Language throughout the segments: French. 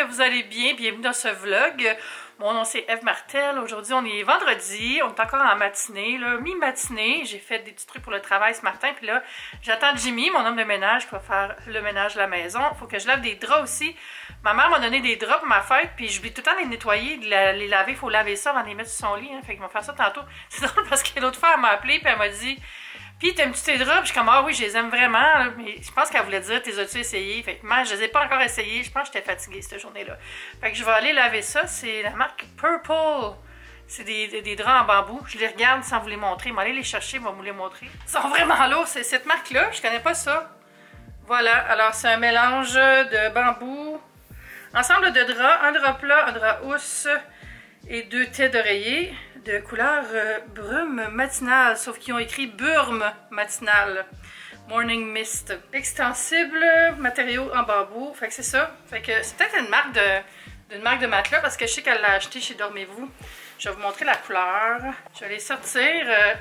vous allez bien. Bienvenue dans ce vlog. Mon nom c'est Eve Martel. Aujourd'hui on est vendredi, on est encore en matinée, mi-matinée. J'ai fait des petits trucs pour le travail ce matin. Puis là, j'attends Jimmy, mon homme de ménage, qui va faire le ménage de la maison. Il faut que je lave des draps aussi. Ma mère m'a donné des draps pour ma fête, puis j'oublie tout le temps de les nettoyer, de les laver. Il faut laver ça avant de les mettre sur son lit. Hein. Fait qu'il va faire ça tantôt. C'est drôle parce que l'autre fois, elle m'a appelé puis elle m'a dit... Puis t'aimes-tu tes draps? Puis je suis comme, ah oui, je les aime vraiment. Là. Mais je pense qu'elle voulait dire, t'es as-tu essayé? Fait que moi, je les ai pas encore essayés. Je pense que j'étais fatiguée cette journée-là. Fait que je vais aller laver ça. C'est la marque Purple. C'est des draps en bambou. Je les regarde sans vous les montrer. Mais allez les chercher, je vais vous les montrer. Ils sont vraiment lourds. C'est cette marque-là. Je connais pas ça. Voilà. Alors, c'est un mélange de bambou. Ensemble de draps. Un drap plat, un drap housse et 2 têtes d'oreiller de couleur brume matinale, sauf qu'ils ont écrit Burme matinale. Morning Mist. Extensible, matériaux en bambou. Fait que c'est ça. Fait que c'est peut-être une marque de matelas parce que je sais qu'elle l'a acheté chez Dormez-vous. Je vais vous montrer la couleur. Je vais les sortir.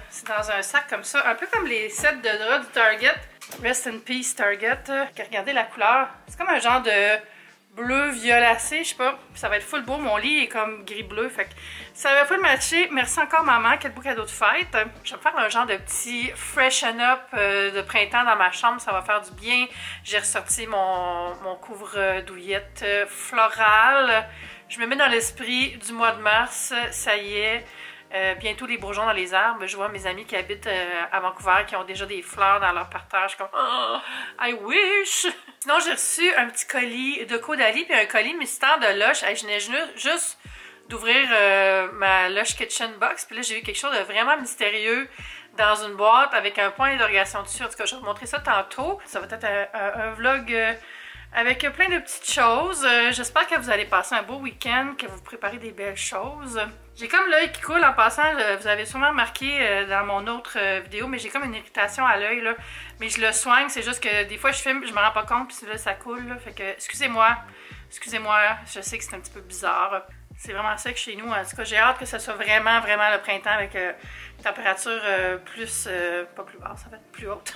C'est dans un sac comme ça. Un peu comme les sets de draps du Target. Rest in Peace Target. Regardez la couleur. C'est comme un genre de bleu violacé, je sais pas. Ça va être full beau. Mon lit est comme gris-bleu. Fait que ça va pas matcher. Merci encore maman. Quel beau cadeau de fête. Je vais me faire un genre de petit freshen up de printemps dans ma chambre. Ça va faire du bien. J'ai ressorti mon couvre-douillette floral. Je me mets dans l'esprit du mois de mars. Ça y est. Bientôt les bourgeons dans les arbres. Je vois mes amis qui habitent à Vancouver qui ont déjà des fleurs dans leur parterre. Je suis comme oh, I wish! Sinon, j'ai reçu un petit colis de Caudalie puis un colis mystère de Lush. Je venais juste d'ouvrir ma Lush Kitchen Box. Puis là, j'ai vu quelque chose de vraiment mystérieux dans une boîte avec un point d'interrogation dessus. En tout cas, je vais vous montrer ça tantôt. Ça va être un vlog avec plein de petites choses. J'espère que vous allez passer un beau week-end, que vous préparez des belles choses. J'ai comme l'œil qui coule en passant. Vous avez sûrement remarqué dans mon autre vidéo, mais j'ai comme une irritation à l'œil. Mais je le soigne. C'est juste que des fois, je filme, je me rends pas compte, puis là, ça coule. Là. Fait que, excusez-moi. Excusez-moi. Je sais que c'est un petit peu bizarre. C'est vraiment ça que chez nous. En tout cas, j'ai hâte que ce soit vraiment le printemps avec une température plus... pas plus basse, ça va être plus haute.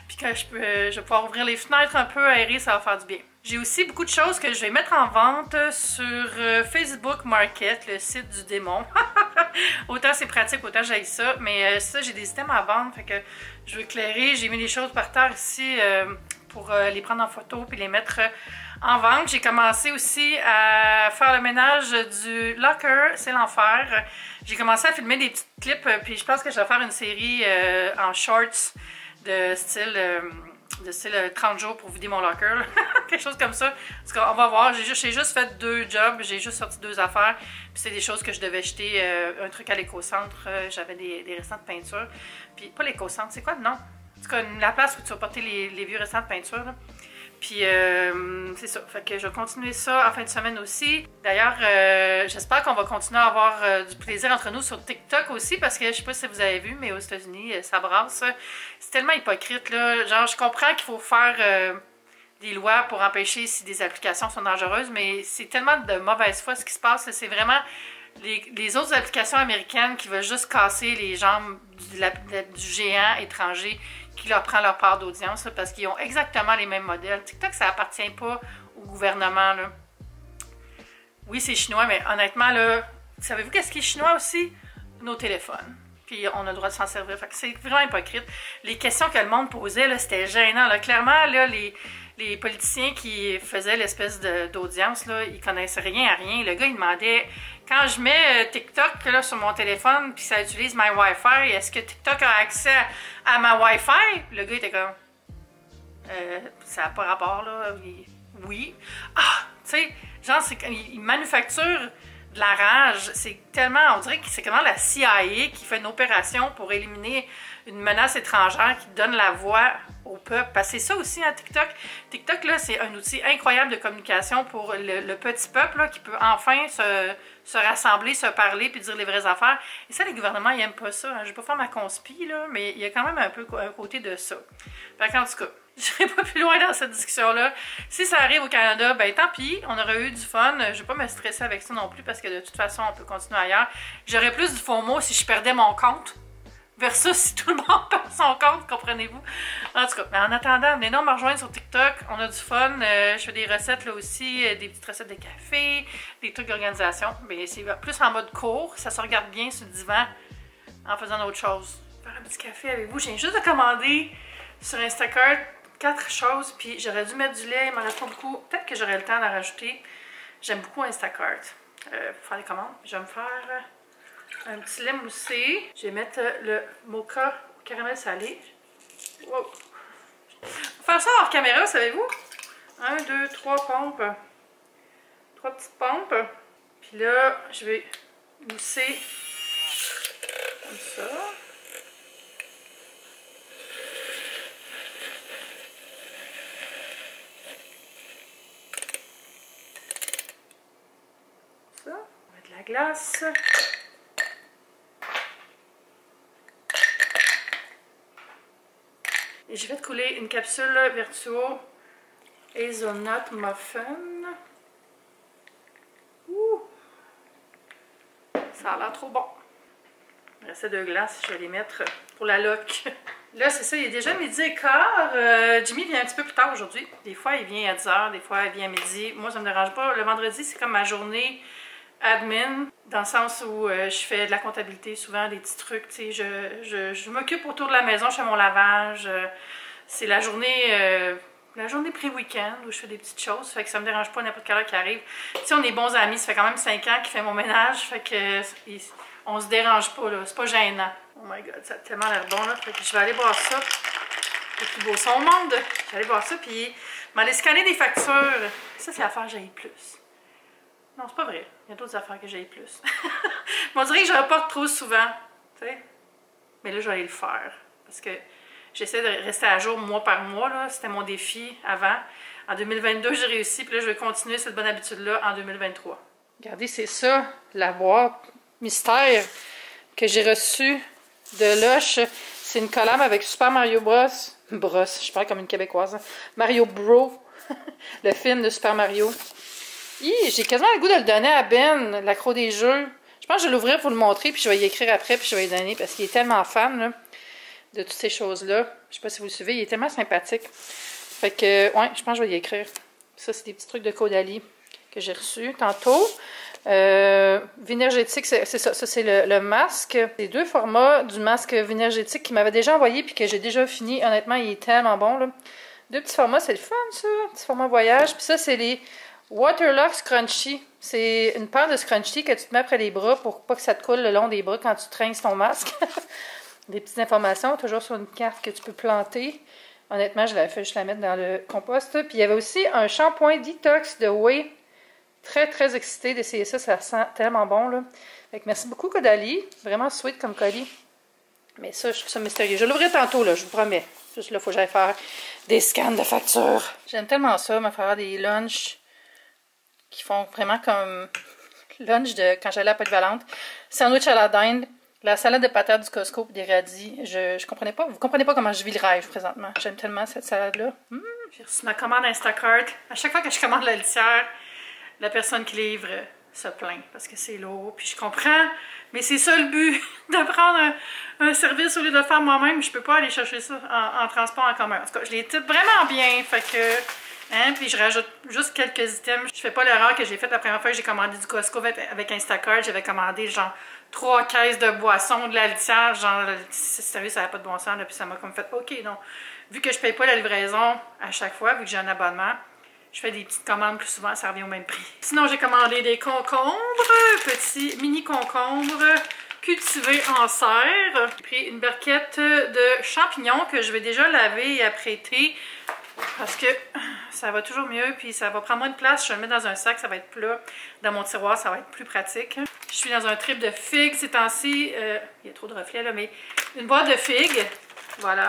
Puis que je vais pouvoir ouvrir les fenêtres un peu aérées, ça va faire du bien. J'ai aussi beaucoup de choses que je vais mettre en vente sur Facebook Market, le site du démon. Autant c'est pratique, autant j'aille ça. Mais ça, j'ai des items à vendre, fait que je veux éclairer. J'ai mis des choses par terre ici pour les prendre en photo puis les mettre en vente. J'ai commencé aussi à faire le ménage du locker, c'est l'enfer. J'ai commencé à filmer des petits clips, puis je pense que je vais faire une série en shorts de style 30 jours pour vider mon locker. Quelque chose comme ça. En tout cas, on va voir. J'ai juste fait 2 jobs, j'ai juste sorti 2 affaires. Puis c'est des choses que je devais jeter. Un truc à l'éco-centre, j'avais des restants de peinture. Puis pas l'éco-centre, c'est quoi le nom? En tout cas, la place où tu vas porter les vieux restants de peinture. Là. Puis c'est ça, fait que je vais continuer ça en fin de semaine aussi. D'ailleurs, j'espère qu'on va continuer à avoir du plaisir entre nous sur TikTok aussi, parce que je sais pas si vous avez vu, mais aux États-Unis, ça brasse. C'est tellement hypocrite, là. Genre, je comprends qu'il faut faire des lois pour empêcher si des applications sont dangereuses, mais c'est tellement de mauvaise foi ce qui se passe. C'est vraiment les autres applications américaines qui veulent juste casser les jambes du géant étranger qui leur prend leur part d'audience parce qu'ils ont exactement les mêmes modèles. TikTok, ça appartient pas au gouvernement. Là. Oui, c'est chinois, mais honnêtement, là, savez-vous qu'est-ce qui est chinois aussi? Nos téléphones. Puis on a le droit de s'en servir. Fait que c'est vraiment hypocrite. Les questions que le monde posait, c'était gênant. Là. Clairement, là, les politiciens qui faisaient l'espèce d'audience, là, ils connaissaient rien à rien. Le gars, il demandait, quand je mets TikTok là, sur mon téléphone, puis ça utilise ma Wi-Fi, est-ce que TikTok a accès à ma Wi-Fi? Le gars était comme, ça n'a pas rapport, là. Oui. Ah, tu sais, genre, il manufacture de la rage. C'est tellement, on dirait que c'est comment la CIA qui fait une opération pour éliminer une menace étrangère qui donne la voix au peuple. Parce que c'est ça aussi, hein, TikTok. TikTok, là, c'est un outil incroyable de communication pour le petit peuple, là, qui peut enfin se rassembler, se parler, puis dire les vraies affaires. Et ça, les gouvernements, ils n'aiment pas ça. Hein. Je vais pas faire ma conspi, là, mais il y a quand même un peu un côté de ça. Fait qu'en tout cas, je n'irai pas plus loin dans cette discussion-là. Si ça arrive au Canada, ben tant pis, on aurait eu du fun. Je ne vais pas me stresser avec ça non plus, parce que de toute façon, on peut continuer ailleurs. J'aurais plus du FOMO si je perdais mon compte versus si tout le monde perd son compte, comprenez-vous? En tout cas, mais en attendant, venez donc me rejoindre sur TikTok, on a du fun. Je fais des recettes là aussi, des petites recettes de café, des trucs d'organisation. Mais c'est plus en mode court, ça se regarde bien sur le divan en faisant d'autres choses. Faire un petit café avec vous. Je viens juste de commander sur Instacart 4 choses, puis j'aurais dû mettre du lait, il m'en reste pas beaucoup. Peut-être que j'aurai le temps d'en rajouter. J'aime beaucoup Instacart pour faire les commandes. Je vais me faire un petit lait moussé. Je vais mettre le mocha au caramel salé. Wow. On va faire ça hors caméra, savez-vous? 1, 2, 3 pompes. 3 petites pompes. Puis là, je vais mousser comme ça. Ça. On va mettre de la glace. Et je vais te couler une capsule Vertuo Hazelnut Muffin. Ouh! Ça a l'air trop bon. Il restait 2 glaces, je vais les mettre pour la loc. Là, c'est ça, il est déjà 12h15. Jimmy vient un petit peu plus tard aujourd'hui. Des fois, il vient à 10h, des fois, il vient à midi. Moi, ça me dérange pas. Le vendredi, c'est comme ma journée admin, dans le sens où je fais de la comptabilité, souvent des petits trucs, tu sais, je m'occupe autour de la maison, je fais mon lavage, c'est la journée pré-week-end où je fais des petites choses, fait que ça me dérange pas n'importe quelle heure qui arrive. Tu sais, on est bons amis, ça fait quand même 5 ans qu'il fait mon ménage, fait que on se dérange pas, là, c'est pas gênant. Oh my god, ça a tellement l'air bon, là, fait que je vais aller boire ça, le plus beau son au monde, je vais aller boire ça, puis m'aller scanner des factures, ça c'est l'affaire que j'aille plus. Non, c'est pas vrai. Il y a d'autres affaires que j'aille plus. On dirait que je reporte trop souvent. Tu sais. Mais là, je vais aller le faire. Parce que j'essaie de rester à jour mois par mois. C'était mon défi avant. En 2022, j'ai réussi. Puis là, je vais continuer cette bonne habitude-là en 2023. Regardez, c'est ça, la boîte mystère que j'ai reçue de Lush. C'est une collab avec Super Mario Bros. Je parle comme une Québécoise. Mario Bros. Le film de Super Mario. J'ai quasiment le goût de le donner à Ben, l'accro des jeux. Je pense que je vais l'ouvrir pour le montrer, puis je vais y écrire après, puis je vais y donner, parce qu'il est tellement fan là, de toutes ces choses-là. Je sais pas si vous le suivez, il est tellement sympathique. Fait que, ouais, je pense que je vais y écrire. Ça, c'est des petits trucs de Caudalie que j'ai reçus tantôt. Vinergétique, c'est ça. Ça, c'est le masque. Les 2 formats du masque Vinergétique qu'il m'avait déjà envoyé, puis que j'ai déjà fini. Honnêtement, il est tellement bon, là. 2 petits formats, c'est le fun, ça. Petit format voyage. Puis ça, c'est les Waterlock Scrunchie. C'est une paire de scrunchies que tu te mets après les bras pour pas que ça te coule le long des bras quand tu traînes ton masque. Des petites informations, toujours sur une carte que tu peux planter. Honnêtement, je l'avais fait juste la mettre dans le compost. Puis il y avait aussi un shampoing détox de Way. Très, très excitée d'essayer ça. Ça sent tellement bon, là. Fait que merci beaucoup, Caudalie. Vraiment sweet comme colis. Mais ça, je trouve ça mystérieux. Je l'ouvrirai tantôt, là, je vous promets. Juste là, il faut que j'aille faire des scans de factures. J'aime tellement ça, me faire des lunchs qui font vraiment comme lunch de quand j'allais à Polyvalente. Sandwich à la dinde, la salade de patates du Costco et des radis. Je comprenais pas, vous comprenez pas comment je vis le rêve présentement. J'aime tellement cette salade-là. J'ai reçu ma commande Instacart. À chaque fois que je commande la litière, la personne qui livre se plaint parce que c'est lourd. Puis je comprends, mais c'est ça le but, de prendre un service au lieu de le faire moi-même. Je peux pas aller chercher ça en transport en commun. En tout cas, je les type vraiment bien, fait que... Hein, puis je rajoute juste quelques items. Je fais pas l'erreur que j'ai faite la première fois que j'ai commandé du Costco avec Instacart. J'avais commandé genre 3 caisses de boissons, de la litière. Genre, sérieux, ça n'avait pas de bon sens. Là, puis ça m'a comme fait, OK, donc, vu que je paye pas la livraison à chaque fois, vu que j'ai un abonnement, je fais des petites commandes plus souvent, ça revient au même prix. Sinon, j'ai commandé des concombres, petits mini concombres cultivés en serre. J'ai pris une barquette de champignons que je vais déjà laver et apprêter. Parce que ça va toujours mieux, puis ça va prendre moins de place. Je vais le mettre dans un sac, ça va être plat. Dans mon tiroir, ça va être plus pratique. Je suis dans un trip de figues ces temps-ci. Il y a trop de reflets là, mais une boîte de figues. Voilà.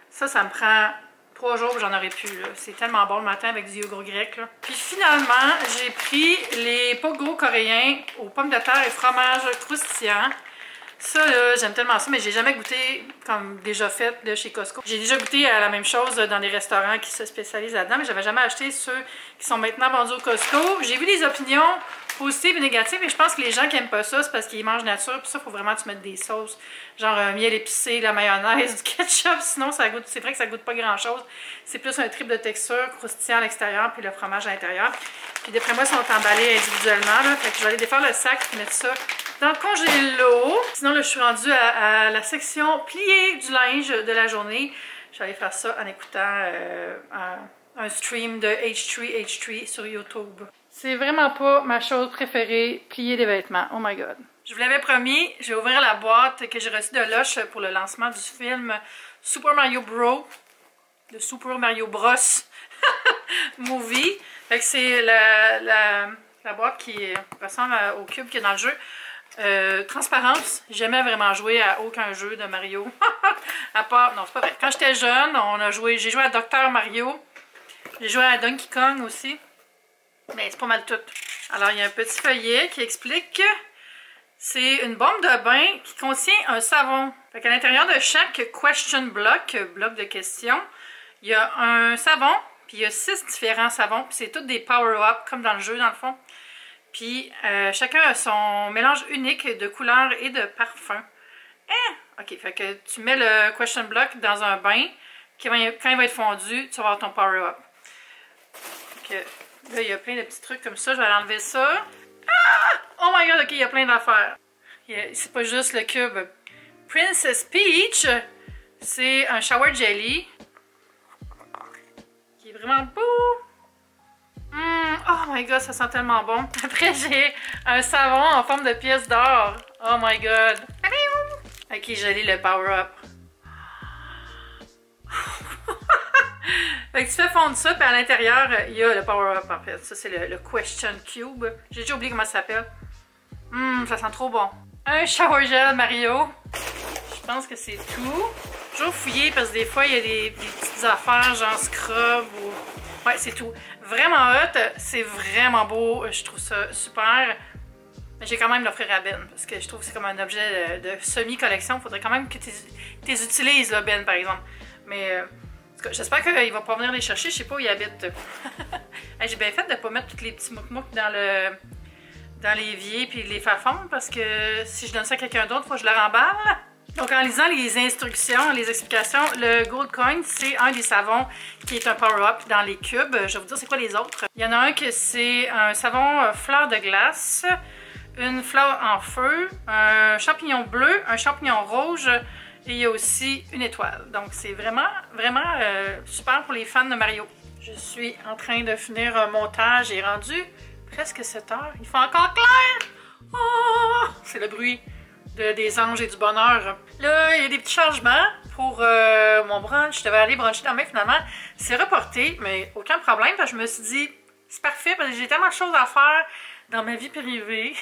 Ça me prend 3 jours, j'en aurais plus. C'est tellement bon le matin avec du yogourt grec. Là. Puis finalement, j'ai pris les pogos coréens aux pommes de terre et fromage croustillant. Ça, j'aime tellement ça, mais j'ai jamais goûté comme déjà faites de chez Costco. J'ai déjà goûté à la même chose dans des restaurants qui se spécialisent là-dedans, mais j'avais jamais acheté ceux qui sont maintenant vendus au Costco. J'ai vu des opinions positives et négatives, et je pense que les gens qui aiment pas ça, c'est parce qu'ils mangent nature, puis ça, il faut vraiment tu mettre des sauces, genre miel épicé, la mayonnaise, du ketchup, sinon ça goûte, c'est vrai que ça goûte pas grand-chose. C'est plus un trip de texture, croustillant à l'extérieur, puis le fromage à l'intérieur. Puis d'après moi, ils sont emballés individuellement, là, fait que je vais aller défaire le sac et mettre ça dans le congélo. Sinon, là, je suis rendue à la section pliée du linge de la journée. Je vais aller faire ça en écoutant un stream de H3H3 sur YouTube. C'est vraiment pas ma chose préférée, plier des vêtements. Oh my god. Je vous l'avais promis, je vais ouvrir la boîte que j'ai reçue de Lush pour le lancement du film Super Mario Bros. Le Super Mario Bros. Movie. Fait que c'est la boîte qui ressemble au cube qui est dans le jeu. Transparence, j'ai jamais vraiment joué à aucun jeu de Mario. À part, non c'est pas vrai. Quand j'étais jeune, j'ai joué à Dr Mario. J'ai joué à Donkey Kong aussi. Mais c'est pas mal tout. Alors il y a un petit feuillet qui explique que c'est une bombe de bain qui contient un savon. Fait qu'à l'intérieur de chaque question block de questions, il y a un savon, puis il y a 6 différents savons, puis c'est tous des power-up comme dans le jeu dans le fond. Puis, chacun a son mélange unique de couleurs et de parfums. Ok, fait que tu mets le question block dans un bain, quand il va être fondu, tu vas avoir ton power-up. Là, il y a plein de petits trucs comme ça. Je vais aller enlever ça. Ah! Oh my god, ok, il y a plein d'affaires. C'est pas juste le cube. Princess Peach, c'est un shower jelly. Qui est vraiment beau. Oh my god, ça sent tellement bon. Après, j'ai un savon en forme de pièce d'or. Oh my god. Ok, j'ai le power-up. Fait que tu fais fondre ça, puis à l'intérieur, il y a le power-up en fait. Ça, c'est le Question Cube. J'ai déjà oublié comment ça s'appelle. Ça sent trop bon. Un shower gel Mario. Je pense que c'est tout. Toujours fouiller parce que des fois, il y a des petites affaires genre scrub ou... Ouais, c'est tout. Vraiment hot, c'est vraiment beau, je trouve ça super. Mais j'ai quand même l'offrir à Ben parce que je trouve que c'est comme un objet de semi-collection. Il faudrait quand même que tu les utilises, là, Ben, par exemple. Mais j'espère qu'il va pas venir les chercher, je sais pas où il habite. J'ai bien fait de pas mettre tous les petits mouk-mouk dans l'évier puis les faire fondre parce que si je donne ça à quelqu'un d'autre, il faut que je le remballe. Donc, en lisant les instructions, les explications, le Gold Coin, c'est un des savons qui est un power-up dans les cubes. Je vais vous dire c'est quoi les autres. Il y en a un que c'est un savon fleur de glace, une fleur en feu, un champignon bleu, un champignon rouge et il y a aussi une étoile. Donc, c'est vraiment, vraiment super pour les fans de Mario. Je suis en train de finir un montage. Il est rendu presque 7 heures. Il fait encore clair! Oh! C'est le bruit des anges et du bonheur. Là, il y a des petits changements pour mon brunch. Je devais aller bruncher demain, finalement. C'est reporté, mais aucun problème, parce que je me suis dit, c'est parfait, parce que j'ai tellement de choses à faire dans ma vie privée.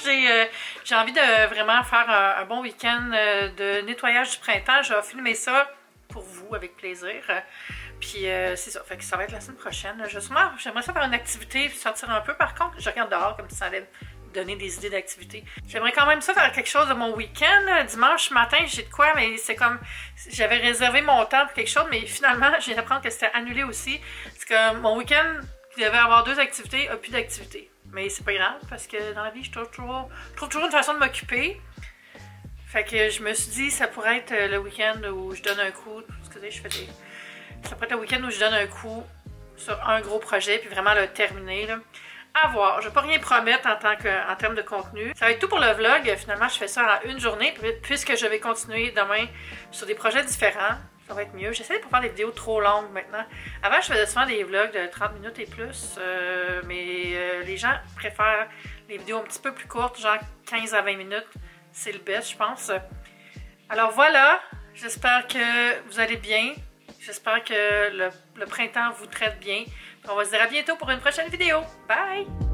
J'ai envie de vraiment faire un bon week-end de nettoyage du printemps. Je vais filmer ça pour vous, avec plaisir. Puis c'est ça, fait que ça va être la semaine prochaine. J'aimerais ça faire une activité, sortir un peu. Par contre, je regarde dehors comme ça allait donner des idées d'activités. J'aimerais quand même ça faire quelque chose de mon week-end. Dimanche matin, j'ai de quoi, mais c'est comme... J'avais réservé mon temps pour quelque chose, mais finalement, je viens d'apprendre que c'était annulé aussi. C'est que mon week-end, il devait avoir 2 activités, a plus d'activités. Mais c'est pas grave, parce que dans la vie, je trouve toujours une façon de m'occuper. Fait que je me suis dit, ça pourrait être le week-end où je donne un coup... Excusez, je fais des... Ça pourrait être le week-end où je donne un coup sur un gros projet, puis vraiment le terminer, là. À voir. Je ne vais pas rien promettre en termes de contenu. Ça va être tout pour le vlog. Finalement, je fais ça en une journée puisque je vais continuer demain sur des projets différents. Ça va être mieux. J'essaie de ne pas faire des vidéos trop longues maintenant. Avant, je faisais souvent des vlogs de 30 minutes et plus, mais les gens préfèrent les vidéos un petit peu plus courtes, genre 15 à 20 minutes. C'est le best, je pense. Alors voilà. J'espère que vous allez bien. J'espère que le printemps vous traite bien. On va se dire à bientôt pour une prochaine vidéo. Bye!